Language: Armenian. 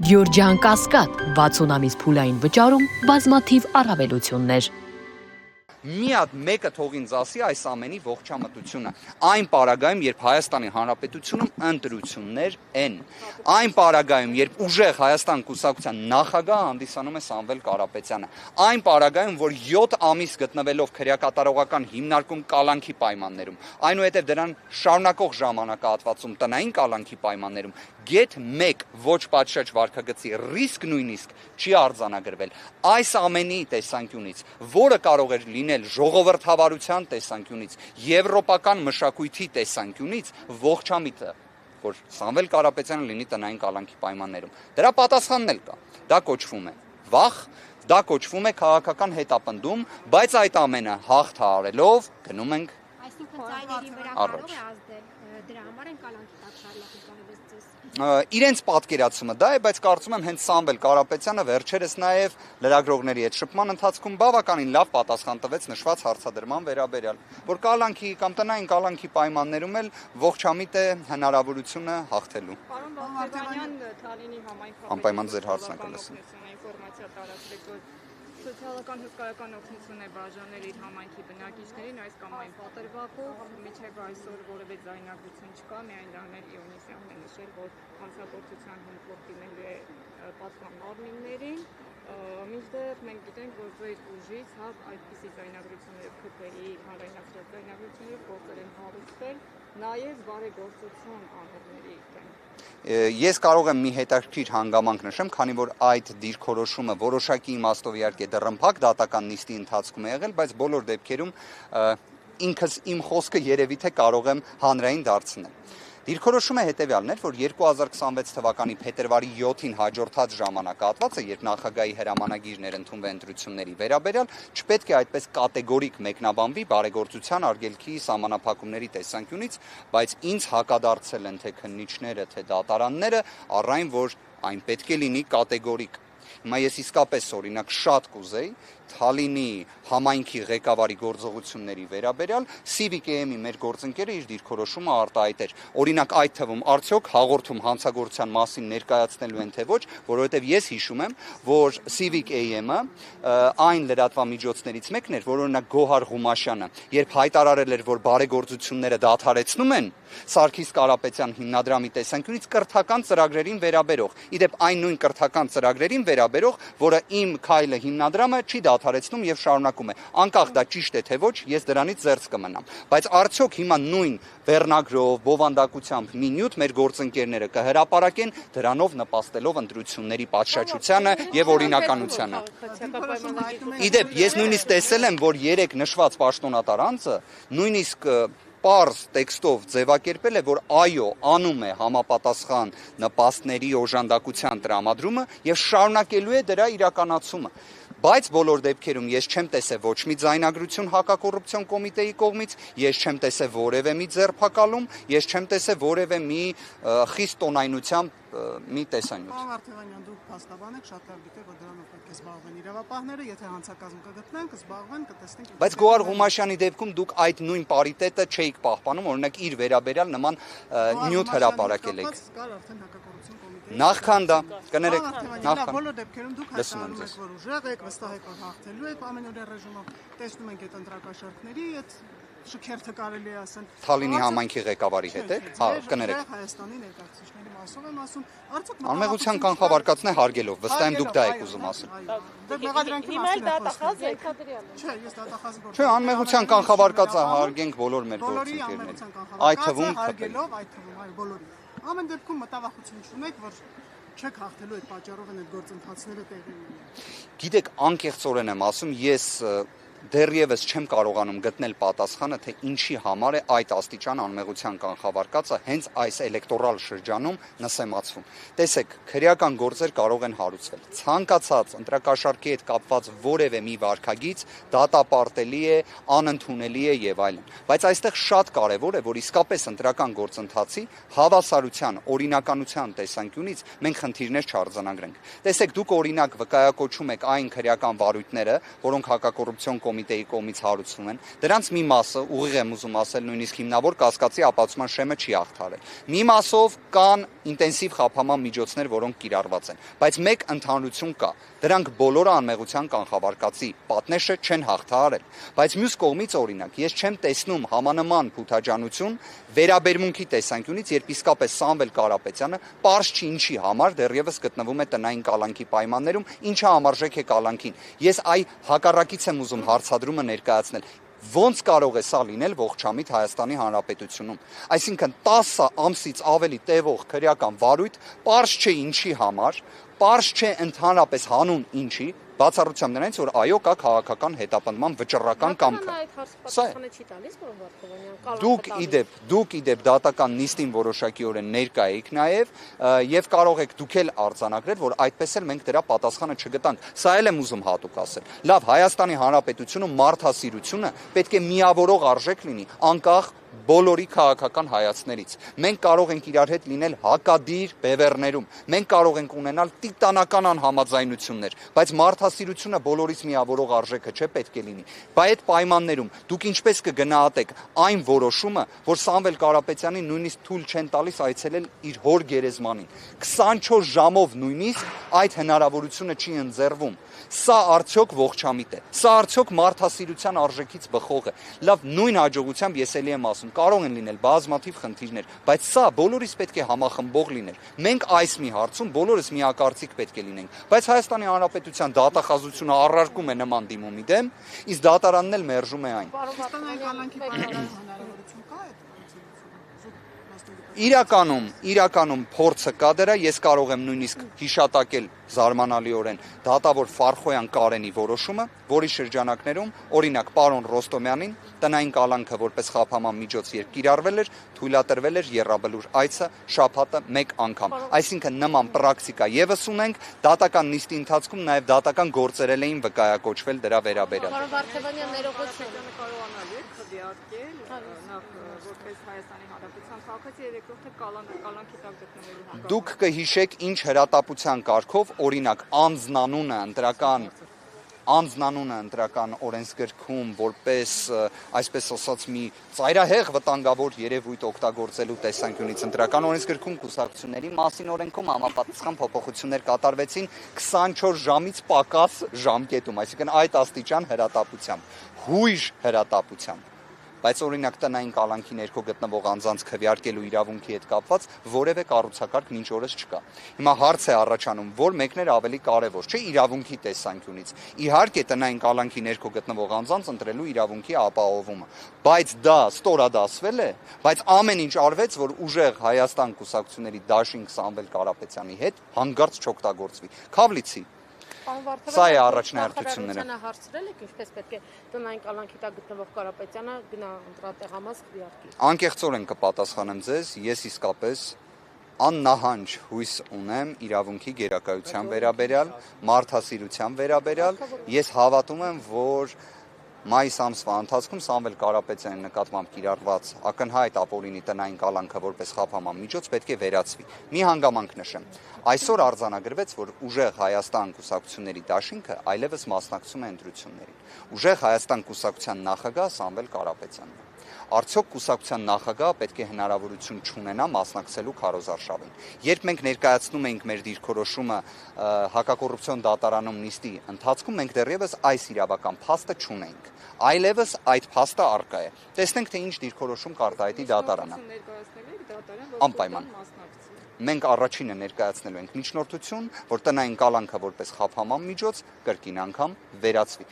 Գյորջյան Կասկադ 60 ամիս փուլային վճարում բազմաթիվ առավելություններ։ Մի հատ մեկը թող ինձ ասի այս ամենի ողջամտությունը։ Այն պարագայում, երբ Հայաստանի Հանրապետությունում ընտրություններ են, այն պարագայում, երբ ուժեղ Հայաստան կուսակցության նախագահ հանդիսանում է Սամվել Կարապետյանը, այն պարագայում, որ 7 ամիս գտնվելով քրեակատարողական հիմնարկում կալանքի պայմաններում, այնուհետև դրան շարունակող ժամանակահատվածում տնային կալանքի պայմաններում, գեթ 1 ոչ պատշաճ վարքագծի ռիսկ նույնիսկ չի արձանագրվել։ Այս ամենի տեսանկյունից, որը կարող է լինել ժողովրդավարության տեսանկյունից, եվրոպական մշակույթի տեսանկյունից, ողջամիտ է, որ Սամվել Կարապետյանը լինի տնային կալանքի պայմաններում։ Դրա պատասխանն էլ կա։ Դա կոչվում է վախ, դա կոչվում է քաղաքական հետապնդում, բայց այդ ամենը հաղթահարելով գնում ենք առաջ։ Դրա համար են կալանքի տակ շարունակում ձեզ։ Իրենց պատկերացումը դա է, բայց կարծում եմ հենց Սամվել Կարապետյանը վերջերս նաև լրագրողների հետ շփման ընթացքում բավականին լավ պատասխան տվեց նշված հարցադրման վերաբերյալ, որ կալանքի կամ տնային կալանքի պայմաններում էլ ողջամիտ է հնարավորությունը հաղթելու։ Պարոն Բաղդասարյան, Թալինի անպայման ձեր հարցն եք լսում։ Ինֆորմացիա տարածվեց, որ սոցիալական հսկայական օգնություն է բաժանել իր համայնքի բնակիչներին այս կամ այն պատրվակով, մինչև այսօր որևէ ձայնագրություն չկա, միայն Դանիել Իոնիսյանն է նշել, որ հանցագործության հնարավոր դիմելու է պատվան մարմիններին, մինչդեռ մենք գիտենք, որ ձեր ուժից այդպիսի ձայնագրությունները ՔՓ-ի հանրայնացրած ձայնագրությունները գործեր են հարուցվել, նաև բարեգործություն անհրների դեմ։ Ես կարող եմ մի հետաքրքիր հանգամանք նշեմ, քանի որ այդ դիրքորոշումը որոշակի իմաստով իհարկե դռնփակ դատական նիստի ընթացքում է եղել, բայց բոլոր դեպքերում ինքս իմ խոսքը երևի թե կարող եմ հանրային դարձնել։ Դիրքորոշումը հետևյալն էր, որ 2026 թվականի փետրվարի 7-ին հաջորդած ժամանակահատվածը, երբ նախագահի հրամանագիրներ ընդունվեն ընտրությունների վերաբերյալ, չպետք է այդպես կատեգորիկ մեկնաբանվի բարեգործության արգելքի սահմանափակումների տեսանկյունից, բայց ինձ հակադարձել են թե քննիչները, թե դատարանները, առ այն, որ այն պետք է լինի կատեգորիկ։ Հիմա ես իսկապես օրինակ շատ կուզեի Թալինի համայնքի ղեկավարի գործողությունների վերաբերյալ Civic AM-ի մեր գործընկերը իր դիրքորոշումը արտահայտեր։ Օրինակ այդ թվում արդյոք հաղորդում հանցագործության մասին ներկայացնելու են թե ոչ, որովհետև ես հիշում եմ, որ Civic AM-ը այն լրատվամիջոցներից մեկն էր, որ օրինակ Գոհար Ղումաշյանը, երբ հայտարարել էր, որ բարեգործությունները դադարեցնում են Սարգիս Կարապետյան հիմնադրամի տեսանկյունից կրթական ծրագրերին վերաբերող, իդեպ այն նույն կրթական ծրագրերին վերաբերող, որը իմ քայլը հիմնադրամը չի դադարեցնում եւ շարունակում է։ Անկախ դա ճիշտ է թե ոչ, ես դրանից զերծ կմնամ։ Բայց արդյոք հիմա նույն վերնագրով, բովանդակությամբ մի նյութ մեր գործընկերները կհրապարակեն, դրանով նպաստելով ընտրությունների պատշաճությանը եւ օրինականությանը։ Իդեպ ես նույնիսկ տեսել եմ, որ 3 նշված պաշտոնատար անձը նույնիսկ պարզ տեքստով ձևակերպել է, որ այո, անում է համապատասխան նպաստների օժանդակության տրամադրումը եւ շարունակելու է դրա իրականացումը։ Բայց բոլոր դեպքերում ես չեմ տեսել ոչ մի ձայնագրություն հակակոռուպցիոն կոմիտեի կողմից, ես չեմ տեսել որևէ մի ձերբակալում, ես չեմ տեսել որևէ մի խիստ տոնայնությամբ մի տեսանյութ։ Պարոն Արտևանյան, դուք փաստաբան եք, շատ լավ գիտեք, որ դրանով պետք է զբաղվեն իրավապահները, եթե հանցակազմ կգտնեն, կզբաղվեն, կտեսնենք։ Բայց Գոհար Ղումաշյանի դեպքում դուք այդ նույն պարիտետը չէիք պահպանում, օրինակ իր վերաբերյալ նման նյութ հրապարակել եք։ Կար արդեն հակակոռուպցիոն կոմիտեի։ Նախքան դա, կներեք, նախքան։ Բոլոր դեպքերում դուք հայտարարում եք, որ ուժեղ եք, վստահ եք, որ հաղթելու եք ամենօրյա ռեժիմով։ Տեսնում ենք այդ ընտրակաշառքների, այդ շքերթը կարելի է ասել։ Թալինի համայնքի ղեկավարի հետ է, հա, կներեք։ Հայաստանի ներկայացուցիչների մասով եմ ասում, արդյոք անմեղության կանխավարկածն է հարգելով, վստահ եմ դուք դա եք ուզում ասել։ Հիմա էլ դատախազ եք Քադրյանը։ Չէ, ես դատախազի գործ։ Չէ, անմեղության կանխավարկածը հարգենք բոլոր մեր բոլորի գործընկերներին։ անմեղության Այդ թվում հարգելով, այդ թվում այո բոլորի։ Ամեն դեպքում մտավախություն չունեք, որ չեք հաղթելու այդ պատճառով են այդ գործընթացները տեղի ունենալու։ Գիտեք, անկեղծորեն եմ ասում, ես դեռևս չեմ կարողանում գտնել պատասխանը, թե ինչի համար է այդ աստիճան անմեղության կանխավարկածը հենց այս էլեկտորալ շրջանում նսեմացվում։ Տեսեք, քրեական գործեր կարող են հարուցվել։ Ցանկացած ընտրակաշառքի հետ կապված որևէ մի վարքագիծ դատապարտելի է, անընդունելի է եւ այլն։ Բայց այստեղ շատ կարեւոր է, որ իսկապես ընտրական գործընթացի հավասարության, օրինականության տեսանկյունից մենք խնդիրներ չարձանագրենք։ Տեսեք, դուք օրինակ վկայակոչում եք այն քրեական վարույթները, որոնք հակակոռուպցիոն կոմիտեի կողմից հարուցվում են, դրանց մի մասը, ուղիղ եմ ուզում ասել, նույնիսկ հիմնավոր կասկածի ապացուցման շեմը չի հաղթարել։ Մի մասով կան ինտենսիվ խափանման միջոցներ, որոնք կիրառված են, բայց մեկ ընդհանրություն կա, դրանք բոլորը անմեղության կանխավարկածի պատնեշը չեն հաղթահարել, բայց մյուս կողմից օրինակ ես չեմ տեսնում համանման փութաջանություն վերաբերմունքի տեսանկյունից, երբ իսկապես Սամվել Կարապետյանը պարզ չի ինչի համար դեռևս գտնվում է տնային կալանքի պայմաններում, ինչը համարժեք է կալանքին։ Ես հակառակից եմ ուզում հարցադրումը ներկայացնել։ Ոնց կարող է սա լինել ողջամիտ Հայաստանի Հանրապետությունում։ Այսինքն 10 ամսից ավելի տևող քրեական վարույթ, պարզ չէ ինչի համար, պարզ չէ ընդհանրապես հանուն ինչի, բացառությամբ նրանից, որ այո կա քաղաքական հետապնդման վճռական կամքը։ Դուք իդեպ դատական նիստին որոշակիորեն ներկա եք նաև եւ կարող եք դուք էլ արձանագրել, որ այդպես էլ մենք դրա պատասխանը չգտանք։ Սա էլ եմ ուզում հատուկ ասել։ Լավ, Հայաստանի Հանրապետությունում մարդասիրությունը պետք է միավորող արժեք լինի, անկախ բոլորի քաղաքական հայացքներից։ Մենք կարող ենք իրար հետ լինել հակադիր բևեռներում, մենք կարող ենք ունենալ տիտանական անհամաձայնություններ, բայց մարդասիրությունը բոլորից միավորող արժեքը չէ պետք է լինի։ Բայց այդ պայմաններում դուք ինչպես կգնահատեք այն որոշումը, որ Սամվել Կարապետյանին նույնիսկ թույլ չեն տալիս այցելել իր հոր գերեզմանին։ 24 ժամով նույնիսկ այդ հնարավորությունը չի ընձեռվում։ Սա արդյոք ողջամիտ է։ Սա արդյոք մարդասիրության արժեքից բխող է։ Լավ, նույն հաջողությամբ ես էլի եմ ասում, կարող են լինել բազմաթիվ խնդիրներ, բայց սա բոլորիս պետք է համախմբող լիներ։ Մենք այս մի հարցում բոլորս միակարծիք պետք է լինենք, բայց Հայաստանի Հանրապետության դատախազությունը առարկում է նման դիմումի դեմ, իսկ դատարանն էլ մերժում է այն։ Իրականում փորձը կա դրա, ես կարող եմ նույնիսկ հիշատակել զարմանալիորեն դատավոր Ֆարխոյան Կարենի որոշումը, որի շրջանակներում, օրինակ, պարոն Ռոստոմյանին տնային կալանքը որպես խափանման միջոց երբ կիրառվել էր, թույլատրվել էր եռաբլուր այցը շաբաթը մեկ անգամ։ Այսինքն նման պրակտիկա եւս ունենք, դատական նիստի ընթացքում նաեւ դատական գործեր էին վկայակոչվել դրա վերաբերյալ։ Դուք կհիշեք ինչ հրատապության կարգով, օրինակ, անձնանունը ընտրական օրենսգրքում որպես, այսպես ասած, մի ծայրահեղ վտանգավոր երևույթ օգտագործելու տեսանկյունից ընտրական օրենսգրքում կուսակցությունների մասին օրենքում համապատասխան փոփոխություններ կատարվեցին 24 ժամից պակաս ժամկետում, այսինքն այդ աստիճան հրատապությամբ, հույժ հրատապությամբ։ Բայց օրինակ տնային կալանքի ներքո գտնվող անձանց քվեարկելու իրավունքի հետ կապված որևէ կառուցակարգ մինչ օրս չկա։ Հիմա հարց է առաջանում, որ մեկն էր ավելի կարևոր, չէ՞ իրավունքի տեսանկյունից։ Իհարկե տնային կալանքի ներքո գտնվող անձանց ընտրելու իրավունքի ապահովումը, բայց դա ստորադասվել է, բայց ամեն ինչ արվեց, որ ուժեղ Հայաստան կուսակցությունների դաշինք Սամվել Կարապետյանի հետ հանգարց չօգտագործվի։ Քավլիցի Սա է առաջնահերթությունները։ Հարցրել եք ինչպես պետք է տնային կալանքի տակ գտնվող Կարապետյանը գնա ընտրատեղամաս քվեարկի։ Անկեղծորեն կպատասխանեմ ձեզ, ես իսկապես աննահանջ հույս ունեմ իրավունքի գերակայության վերաբերյալ, մարդասիրության վերաբերյալ, ես հավատում եմ, որ մայիս ամսվա ընթացքում Սամվել Կարապետյանի նկատմամբ կիրառված ակնհայտ ապօրինի տնային կալանքը որպես խափանման միջոց պետք է վերացվի։ Մի հանգամանք նշեմ։ Այսօր արձանագրվեց, որ ուժեղ Հայաստան կուսակցությունների դաշինքը այլևս մասնակցում է ընտրություններին։ Ուժեղ Հայաստան կուսակցության նախագահ Սամվել Կարապետյանն է։ Արդյոք կուսակցության նախագահը պետք է հնարավորություն չունենա մասնակցելու քարոզարշավին։ Երբ մենք ներկայացնում էինք մեր դիրքորոշումը հակակոռուպցիոն դատարանում նիստի ընթացքում, մենք դեռևս այս իրավական փաստը չունենք։ Այլևս այդ փաստը առկա է։ Տեսնենք, թե ինչ դիրքորոշում կարտահայտի դատարանը։ Անպայման։ Մենք առաջինը ներկայացնելու ենք միջնորդություն, որ տնային կալանքը որպես խափանման միջոց կրկին անգամ վերացվի։